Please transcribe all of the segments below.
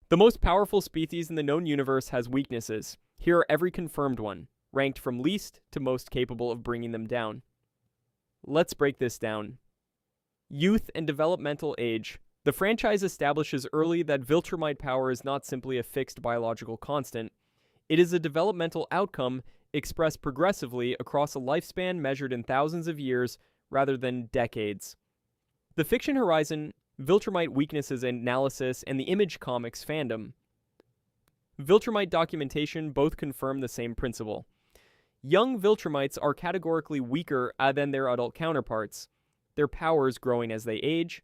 The most powerful species in the known universe has weaknesses. Here are every confirmed one, ranked from least to most capable of bringing them down. Let's break this down. Youth and developmental age. The franchise establishes early that Viltrumite power is not simply a fixed biological constant. It is a developmental outcome expressed progressively across a lifespan measured in thousands of years rather than decades. The fiction horizon, Viltrumite weaknesses analysis, and the Image Comics fandom. Viltrumite documentation both confirm the same principle. Young Viltrumites are categorically weaker than their adult counterparts, their powers growing as they age,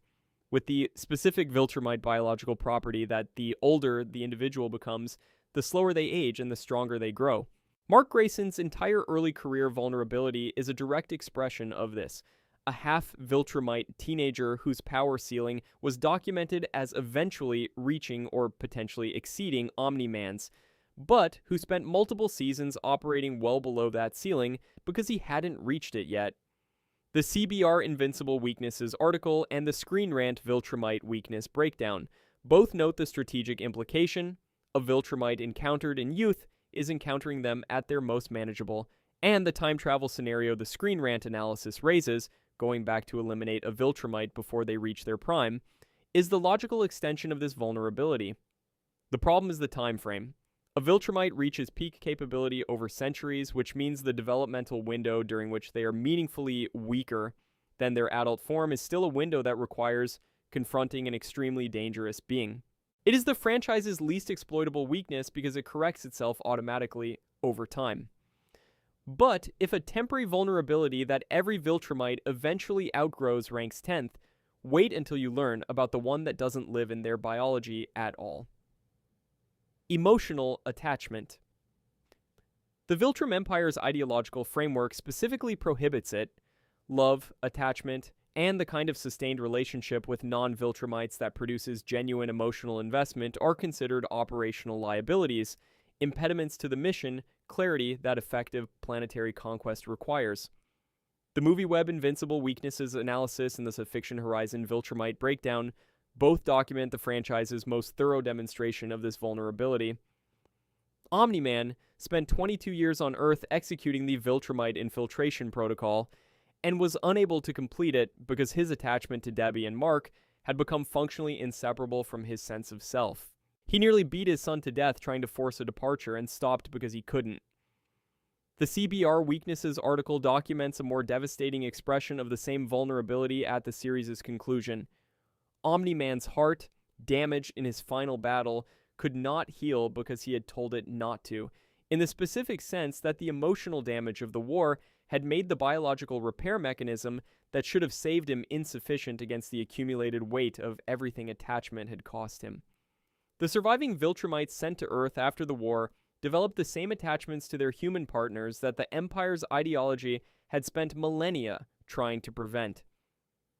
with the specific Viltrumite biological property that the older the individual becomes, the slower they age and the stronger they grow. Mark Grayson's entire early career vulnerability is a direct expression of this. A half-Viltrumite teenager whose power ceiling was documented as eventually reaching or potentially exceeding Omni-Man's, but who spent multiple seasons operating well below that ceiling because he hadn't reached it yet. The CBR Invincible Weaknesses article and the Screen Rant Viltrumite Weakness Breakdown both note the strategic implication. A Viltrumite encountered in youth is encountering them at their most manageable, and the time travel scenario the Screen Rant analysis raises, going back to eliminate a Viltrumite before they reach their prime, is the logical extension of this vulnerability. The problem is the time frame. A Viltrumite reaches peak capability over centuries, which means the developmental window during which they are meaningfully weaker than their adult form is still a window that requires confronting an extremely dangerous being. It is the franchise's least exploitable weakness because it corrects itself automatically over time. But if a temporary vulnerability that every Viltrumite eventually outgrows ranks 10th, wait until you learn about the one that doesn't live in their biology at all. Emotional attachment. The Viltrum Empire's ideological framework specifically prohibits it. Love, attachment, and the kind of sustained relationship with non-Viltrumites that produces genuine emotional investment are considered operational liabilities, impediments to the mission, clarity that effective planetary conquest requires. The movie web Invincible Weaknesses Analysis and the Fiction Horizon Viltrumite Breakdown both document the franchise's most thorough demonstration of this vulnerability. Omni-Man spent 22 years on Earth executing the Viltrumite infiltration protocol, and was unable to complete it because his attachment to Debbie and Mark had become functionally inseparable from his sense of self. He nearly beat his son to death trying to force a departure and stopped because he couldn't. The CBR Weaknesses article documents a more devastating expression of the same vulnerability at the series' conclusion. Omni-Man's heart, damaged in his final battle, could not heal because he had told it not to, in the specific sense that the emotional damage of the war had made the biological repair mechanism that should have saved him insufficient against the accumulated weight of everything attachment had cost him. The surviving Viltrumites sent to Earth after the war developed the same attachments to their human partners that the Empire's ideology had spent millennia trying to prevent.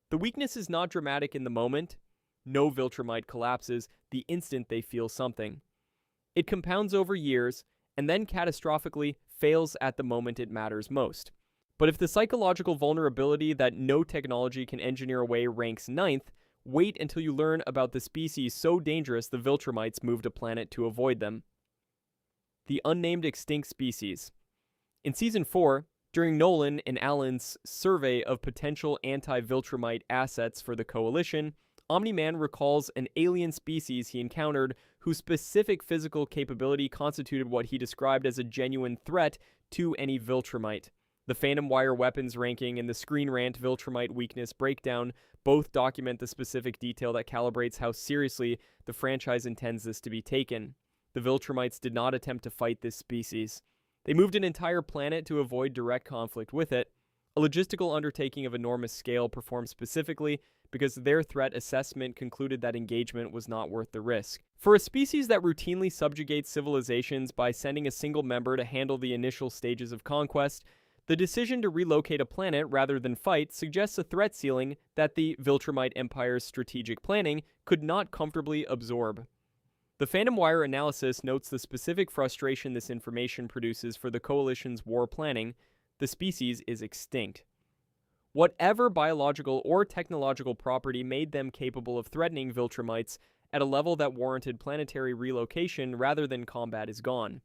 The weakness is not dramatic in the moment. No Viltrumite collapses the instant they feel something. It compounds over years, and then catastrophically fails at the moment it matters most. But if the psychological vulnerability that no technology can engineer away ranks 9th, wait until you learn about the species so dangerous the Viltrumites moved a planet to avoid them. The unnamed extinct species. In Season 4, during Nolan and Alan's survey of potential anti-Viltrumite assets for the Coalition, Omni-Man recalls an alien species he encountered whose specific physical capability constituted what he described as a genuine threat to any Viltrumite. The Phantom Wire weapons ranking and the Screen Rant Viltrumite Weakness Breakdown both document the specific detail that calibrates how seriously the franchise intends this to be taken. The Viltrumites did not attempt to fight this species. They moved an entire planet to avoid direct conflict with it, a logistical undertaking of enormous scale performed specifically because their threat assessment concluded that engagement was not worth the risk. For a species that routinely subjugates civilizations by sending a single member to handle the initial stages of conquest, the decision to relocate a planet rather than fight suggests a threat ceiling that the Viltrumite Empire's strategic planning could not comfortably absorb. The Phantom Wire analysis notes the specific frustration this information produces for the Coalition's war planning. The species is extinct. Whatever biological or technological property made them capable of threatening Viltrumites at a level that warranted planetary relocation rather than combat is gone.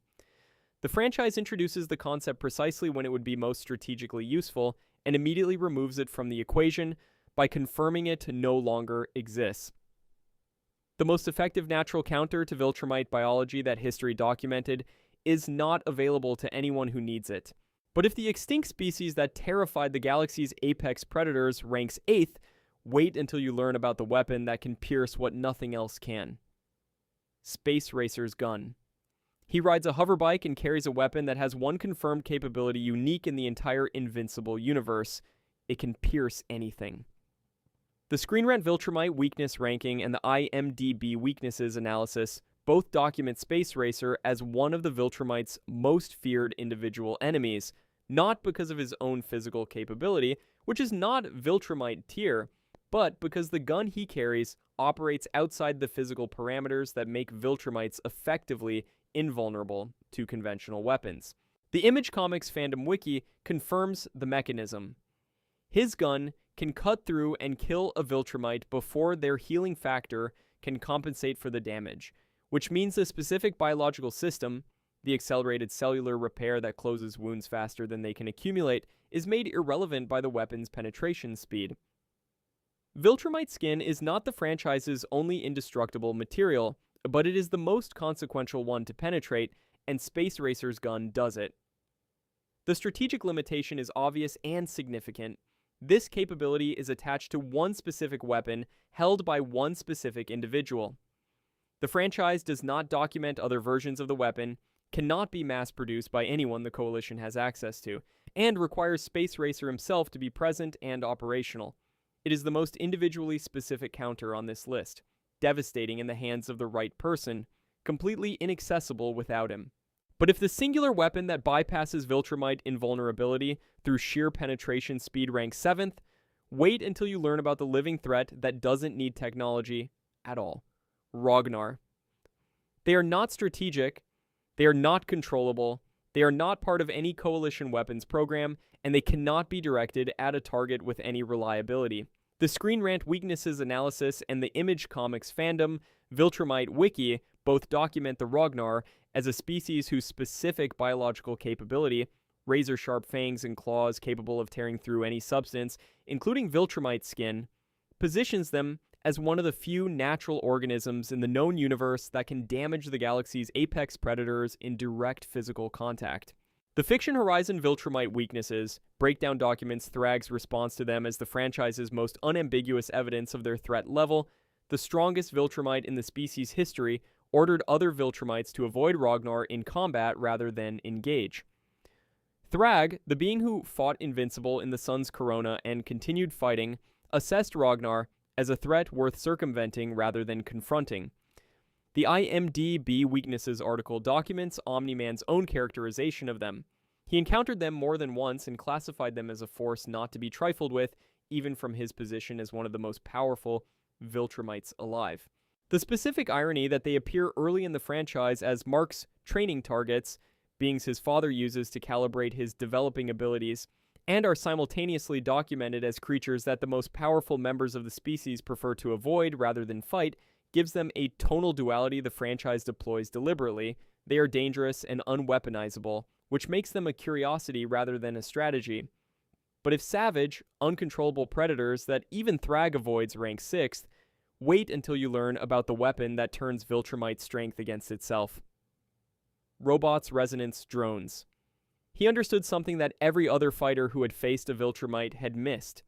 The franchise introduces the concept precisely when it would be most strategically useful, and immediately removes it from the equation by confirming it no longer exists. The most effective natural counter to Viltrumite biology that history documented is not available to anyone who needs it. But if the extinct species that terrified the galaxy's apex predators ranks 8th, wait until you learn about the weapon that can pierce what nothing else can. Space Racer's gun. He rides a hoverbike and carries a weapon that has one confirmed capability unique in the entire Invincible universe. It can pierce anything. The Screen Rant Viltrumite weakness ranking and the IMDb weaknesses analysis both document Space Racer as one of the Viltrumite's most feared individual enemies, not because of his own physical capability, which is not Viltrumite tier, but because the gun he carries operates outside the physical parameters that make Viltrumites effectively invulnerable to conventional weapons. The Image Comics fandom wiki confirms the mechanism. His gun can cut through and kill a Viltrumite before their healing factor can compensate for the damage, which means the specific biological system, the accelerated cellular repair that closes wounds faster than they can accumulate, is made irrelevant by the weapon's penetration speed. Viltrumite skin is not the franchise's only indestructible material, but it is the most consequential one to penetrate, and Space Racer's gun does it. The strategic limitation is obvious and significant. This capability is attached to one specific weapon held by one specific individual. The franchise does not document other versions of the weapon, cannot be mass-produced by anyone the Coalition has access to, and requires Space Racer himself to be present and operational. It is the most individually specific counter on this list, devastating in the hands of the right person, completely inaccessible without him. But if the singular weapon that bypasses Viltrumite invulnerability through sheer penetration speed ranks 7th, wait until you learn about the living threat that doesn't need technology at all. Ragnar. They are not strategic, they are not controllable, they are not part of any Coalition weapons program, and they cannot be directed at a target with any reliability. The Screen Rant weaknesses analysis and the Image Comics fandom Viltrumite wiki both document the Ragnar as a species whose specific biological capability, razor-sharp fangs and claws capable of tearing through any substance, including Viltrumite skin, positions them as one of the few natural organisms in the known universe that can damage the galaxy's apex predators in direct physical contact. The Fiction Horizon Viltrumite weaknesses breakdown documents Thragg's response to them as the franchise's most unambiguous evidence of their threat level. The strongest Viltrumite in the species' history ordered other Viltrumites to avoid Ragnar in combat rather than engage. Thragg, the being who fought Invincible in the Sun's corona and continued fighting, assessed Ragnar as a threat worth circumventing rather than confronting. The IMDb Weaknesses article documents Omni-Man's own characterization of them. He encountered them more than once and classified them as a force not to be trifled with, even from his position as one of the most powerful Viltrumites alive. The specific irony that they appear early in the franchise as Mark's training targets, beings his father uses to calibrate his developing abilities, and are simultaneously documented as creatures that the most powerful members of the species prefer to avoid rather than fight, gives them a tonal duality the franchise deploys deliberately. They are dangerous and unweaponizable, which makes them a curiosity rather than a strategy. But if savage, uncontrollable predators that even Thragg avoids rank 6th, wait until you learn about the weapon that turns Viltrumite's strength against itself. Robots, Resonance, Drones. He understood something that every other fighter who had faced a Viltrumite had missed.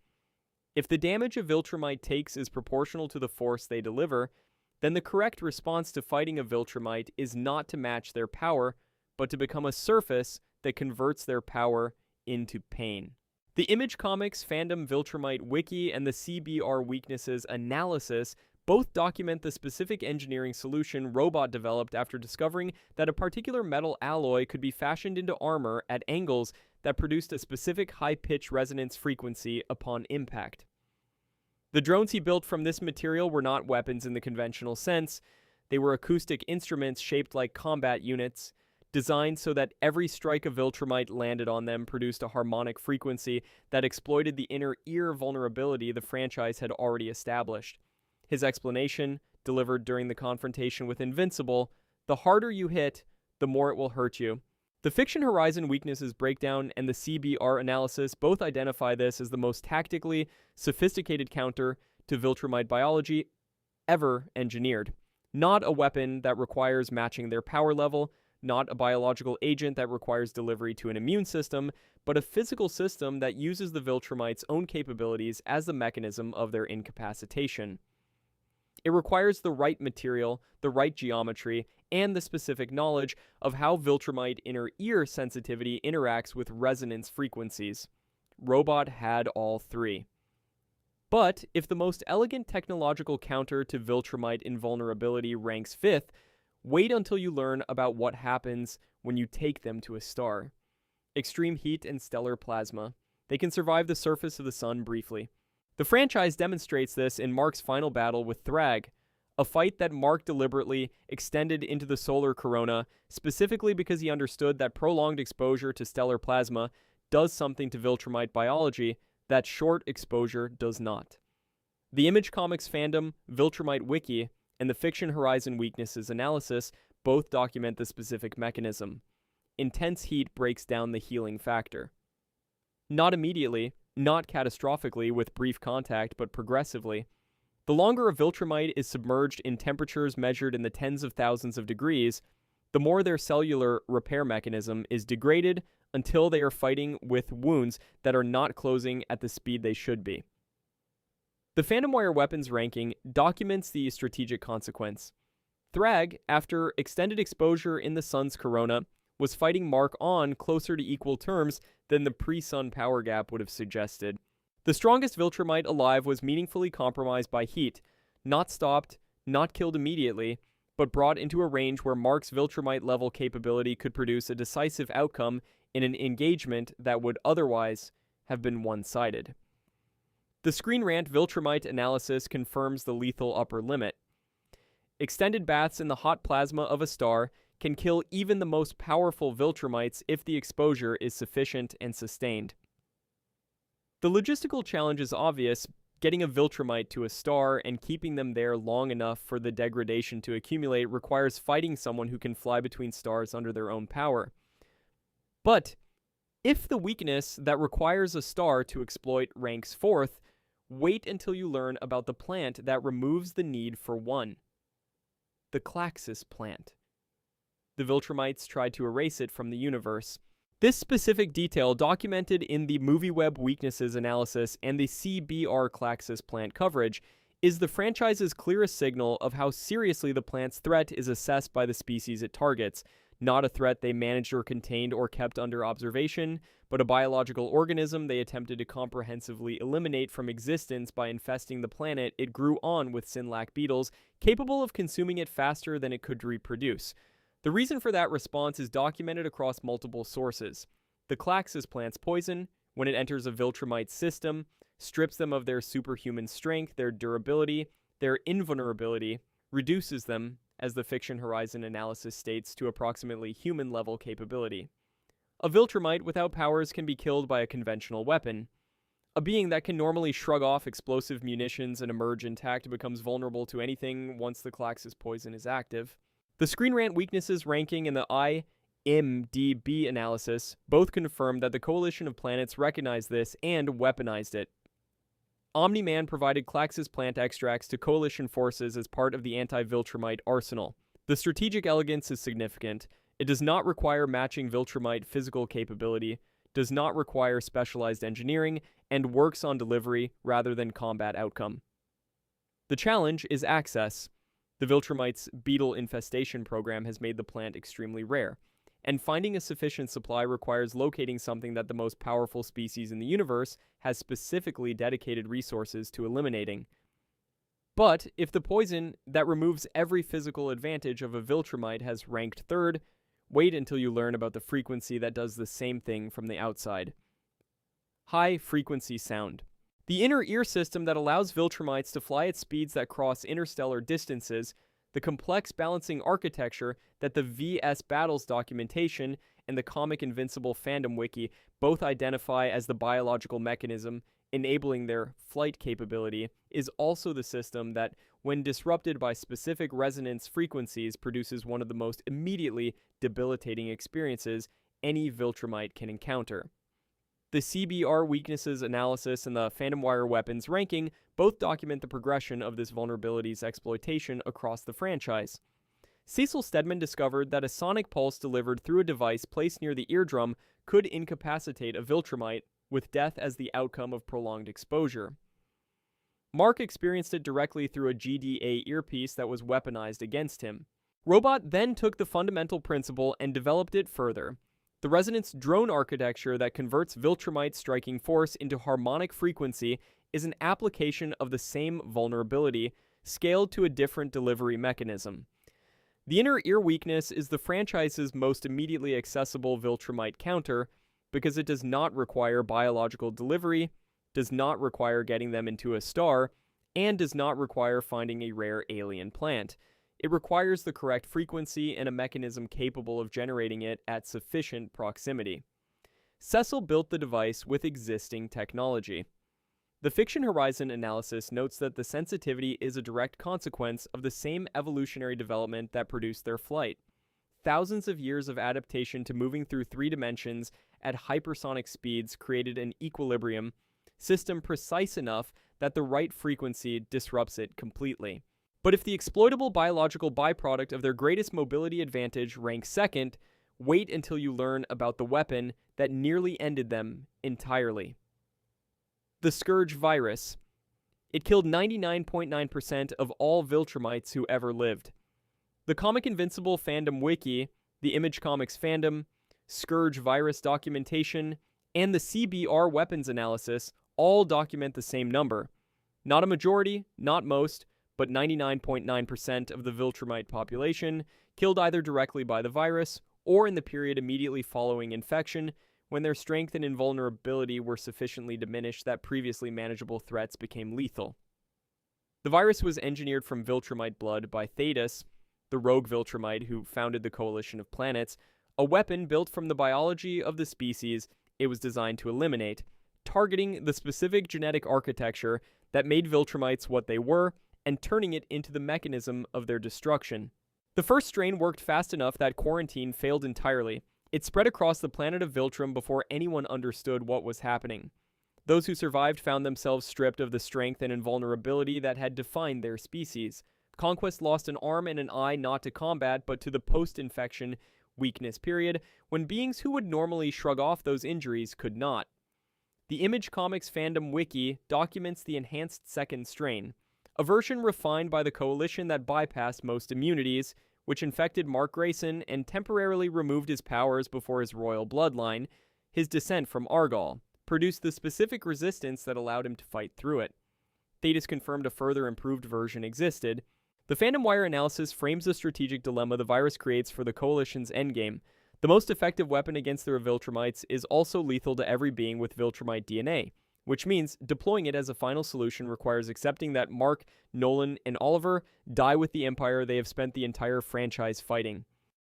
If the damage a Viltrumite takes is proportional to the force they deliver, then the correct response to fighting a Viltrumite is not to match their power, but to become a surface that converts their power into pain. The Image Comics fandom Viltrumite wiki and the CBR weaknesses analysis both document the specific engineering solution Robot developed after discovering that a particular metal alloy could be fashioned into armor at angles that produced a specific high-pitch resonance frequency upon impact. The drones he built from this material were not weapons in the conventional sense. They were acoustic instruments shaped like combat units, designed so that every strike of Viltrumite landed on them produced a harmonic frequency that exploited the inner ear vulnerability the franchise had already established. His explanation, delivered during the confrontation with Invincible, the harder you hit, the more it will hurt you. The Fiction Horizon Weaknesses Breakdown and the CBR analysis both identify this as the most tactically sophisticated counter to Viltrumite biology ever engineered. Not a weapon that requires matching their power level, not a biological agent that requires delivery to an immune system, but a physical system that uses the Viltrumites' own capabilities as the mechanism of their incapacitation. It requires the right material, the right geometry, and the specific knowledge of how Viltrumite inner ear sensitivity interacts with resonance frequencies. Robot had all three. But if the most elegant technological counter to Viltrumite invulnerability ranks 5th, wait until you learn about what happens when you take them to a star. Extreme heat and stellar plasma. They can survive the surface of the sun briefly. The franchise demonstrates this in Mark's final battle with Thragg, a fight that Mark deliberately extended into the solar corona, specifically because he understood that prolonged exposure to stellar plasma does something to Viltrumite biology that short exposure does not. The Image Comics fandom, Viltrumite Wiki, and the Fiction Horizon Weaknesses analysis both document the specific mechanism. Intense heat breaks down the healing factor. Not immediately, not catastrophically with brief contact, but progressively. The longer a Viltrumite is submerged in temperatures measured in the tens of thousands of degrees, the more their cellular repair mechanism is degraded until they are fighting with wounds that are not closing at the speed they should be. The Phantom Wire weapons ranking documents the strategic consequence. Thragg, after extended exposure in the sun's corona, was fighting Mark on closer to equal terms than the pre-sun power gap would have suggested. The strongest Viltrumite alive was meaningfully compromised by heat, not stopped, not killed immediately, but brought into a range where Mark's Viltrumite level capability could produce a decisive outcome in an engagement that would otherwise have been one-sided. The Screen Rant Viltrumite analysis confirms the lethal upper limit. Extended baths in the hot plasma of a star can kill even the most powerful Viltrumites if the exposure is sufficient and sustained. The logistical challenge is obvious. Getting a Viltrumite to a star and keeping them there long enough for the degradation to accumulate requires fighting someone who can fly between stars under their own power. But if the weakness that requires a star to exploit ranks 4th, wait until you learn about the plant that removes the need for one. The Klaxus plant. The Viltrumites tried to erase it from the universe. This specific detail, documented in the MovieWeb Weaknesses analysis and the CBR Klaxus plant coverage, is the franchise's clearest signal of how seriously the plant's threat is assessed by the species it targets. Not a threat they managed or contained or kept under observation, but a biological organism they attempted to comprehensively eliminate from existence by infesting the planet it grew on with Sinlac beetles, capable of consuming it faster than it could reproduce. The reason for that response is documented across multiple sources. The Klaxus plant's poison, when it enters a Viltrumite system, strips them of their superhuman strength, their durability, their invulnerability, reduces them, as the Fiction Horizon analysis states, to approximately human-level capability. A Viltrumite without powers can be killed by a conventional weapon. A being that can normally shrug off explosive munitions and emerge intact becomes vulnerable to anything once the Klaxus poison is active. The Screen Rant Weaknesses ranking and the IMDb analysis both confirm that the coalition of planets recognized this and weaponized it. Omni-Man provided Klaxus plant extracts to coalition forces as part of the anti-Viltrumite arsenal. The strategic elegance is significant. It does not require matching Viltrumite physical capability, does not require specialized engineering, and works on delivery rather than combat outcome. The challenge is access. The Viltrumite's beetle infestation program has made the plant extremely rare, and finding a sufficient supply requires locating something that the most powerful species in the universe has specifically dedicated resources to eliminating. But if the poison that removes every physical advantage of a Viltrumite has ranked 3rd, wait until you learn about the frequency that does the same thing from the outside. High-frequency sound. The inner ear system that allows Viltrumites to fly at speeds that cross interstellar distances, the complex balancing architecture that the VS Battles documentation and the comic Invincible fandom wiki both identify as the biological mechanism enabling their flight capability, is also the system that when disrupted by specific resonance frequencies, produces one of the most immediately debilitating experiences any Viltrumite can encounter. The CBR weaknesses analysis and the Phantom Wire weapons ranking both document the progression of this vulnerability's exploitation across the franchise. Cecil Stedman discovered that a sonic pulse delivered through a device placed near the eardrum could incapacitate a Viltrumite, with death as the outcome of prolonged exposure. Mark experienced it directly through a GDA earpiece that was weaponized against him. Robot then took the fundamental principle and developed it further. The Resonance drone architecture that converts Viltrumite striking force into harmonic frequency is an application of the same vulnerability, scaled to a different delivery mechanism. The inner ear weakness is the franchise's most immediately accessible Viltrumite counter because it does not require biological delivery, does not require getting them into a star, and does not require finding a rare alien plant. It requires the correct frequency and a mechanism capable of generating it at sufficient proximity. Cecil built the device with existing technology. The Fiction Horizon analysis notes that the sensitivity is a direct consequence of the same evolutionary development that produced their flight. Thousands of years of adaptation to moving through 3 dimensions at hypersonic speeds created an equilibrium system precise enough that the right frequency disrupts it completely. But if the exploitable biological byproduct of their greatest mobility advantage ranks second, wait until you learn about the weapon that nearly ended them entirely. The Scourge virus. It killed 99.9% of all Viltrumites who ever lived. The comic Invincible fandom wiki, the Image Comics fandom, Scourge virus documentation, and the CBR weapons analysis all document the same number. Not a majority, not most, but 99.9% of the Viltrumite population killed either directly by the virus or in the period immediately following infection, when their strength and invulnerability were sufficiently diminished that previously manageable threats became lethal. The virus was engineered from Viltrumite blood by Thetis, the rogue Viltrumite who founded the Coalition of Planets, a weapon built from the biology of the species it was designed to eliminate, targeting the specific genetic architecture that made Viltrumites what they were and turning it into the mechanism of their destruction. The first strain worked fast enough that quarantine failed entirely. It spread across the planet of Viltrum before anyone understood what was happening. Those who survived found themselves stripped of the strength and invulnerability that had defined their species. Conquest lost an arm and an eye not to combat, but to the post-infection weakness period, when beings who would normally shrug off those injuries could not. The Image Comics fandom wiki documents the enhanced second strain, a version refined by the Coalition that bypassed most immunities, which infected Mark Grayson and temporarily removed his powers before his royal bloodline, his descent from Argol, produced the specific resistance that allowed him to fight through it. Thetis confirmed a further improved version existed. The Phantom Wire analysis frames the strategic dilemma the virus creates for the Coalition's endgame. The most effective weapon against the Viltrumites is also lethal to every being with Viltrumite DNA, which means deploying it as a final solution requires accepting that Mark, Nolan, and Oliver die with the Empire they have spent the entire franchise fighting.